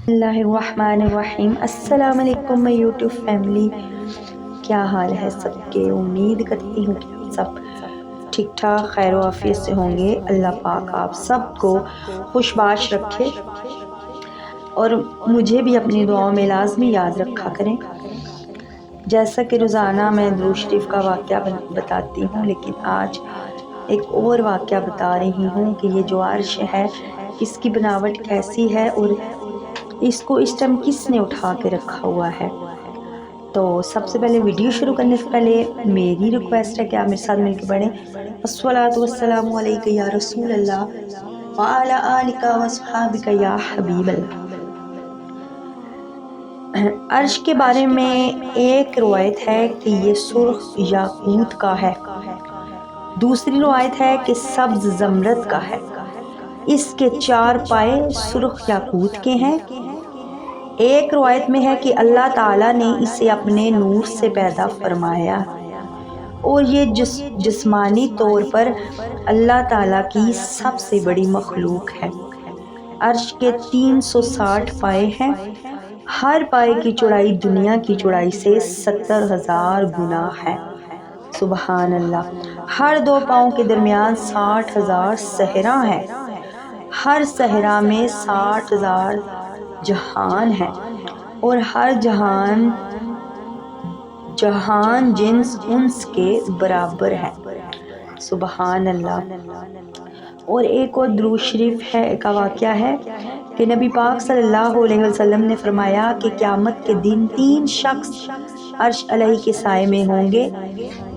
اللہ الرحمن الرحیم۔ السلام علیکم میں یوٹیوب فیملی، کیا حال ہے سب کے؟ امید کرتی ہوں کہ سب ٹھیک ٹھاک خیر و عافیت سے ہوں گے۔ اللہ پاک آپ سب کو خوش باش رکھے اور مجھے بھی اپنی دعاؤں میں لازمی یاد رکھا کریں۔ جیسا کہ روزانہ میں درود شریف کا واقعہ بتاتی ہوں، لیکن آج ایک اور واقعہ بتا رہی ہوں کہ یہ جو عرش ہے اس کی بناوٹ کیسی ہے اور اس کو اس ٹائم کس نے اٹھا کے رکھا ہوا ہے۔ تو سب سے پہلے ویڈیو شروع کرنے سے پہلے میری ریکویسٹ ہے کہ آپ میرے ساتھ مل کے پڑھیں الصلاۃ والسلام علیک یا رسول اللہ وعلی آلک واصحابک یا حبیب اللہ۔ عرش کے بارے میں ایک روایت ہے کہ یہ سرخ یاقوت کا ہے، دوسری روایت ہے کہ سبز زمرد کا ہے، اس کے 4 پائے سرخ یاقوت کے ہیں۔ ایک روایت میں ہے کہ اللہ تعالیٰ نے اسے اپنے نور سے پیدا فرمایا اور یہ جسمانی طور پر اللہ تعالیٰ کی سب سے بڑی مخلوق ہے۔ عرش کے 360 پائے ہیں، ہر پائے کی چوڑائی دنیا کی چوڑائی سے 70,000 گنا ہے۔ سبحان اللہ۔ ہر 2 پاؤں کے درمیان 60,000 صحرا ہیں، ہر صحرا میں 60,000 جہان ہیں اور ہر جہان جنس انس کے برابر ہے۔ سبحان اللہ۔ اور ایک اور درود شریف کا واقعہ ہے کہ نبی پاک صلی اللہ علیہ وسلم نے فرمایا کہ قیامت کے دن 3 شخص عرش علیہ کے سائے میں ہوں گے،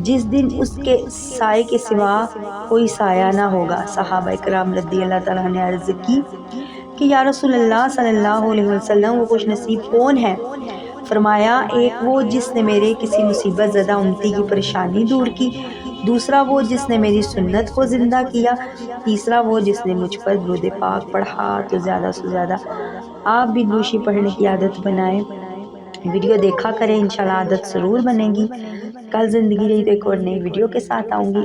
جس دن اس کے سائے کے سوا کوئی سایہ نہ ہوگا۔ صحابہ کرام رضی اللہ تعالیٰ نے عرض کی کہ یا رسول اللہ صلی اللہ علیہ وسلم وہ خوش نصیب کون ہے؟ فرمایا ایک وہ جس نے میرے کسی مصیبت زدہ امتی کی پریشانی دور کی، دوسرا وہ جس نے میری سنت کو زندہ کیا، تیسرا وہ جس نے مجھ پر درود پاک پڑھا۔ تو زیادہ سے زیادہ آپ بھی درود شریف پڑھنے کی عادت بنائیں، ویڈیو دیکھا کریں، انشاءاللہ عادت ضرور بنے گی۔ کل زندگی رہی تو ایک اور نئی ویڈیو کے ساتھ آؤں گی۔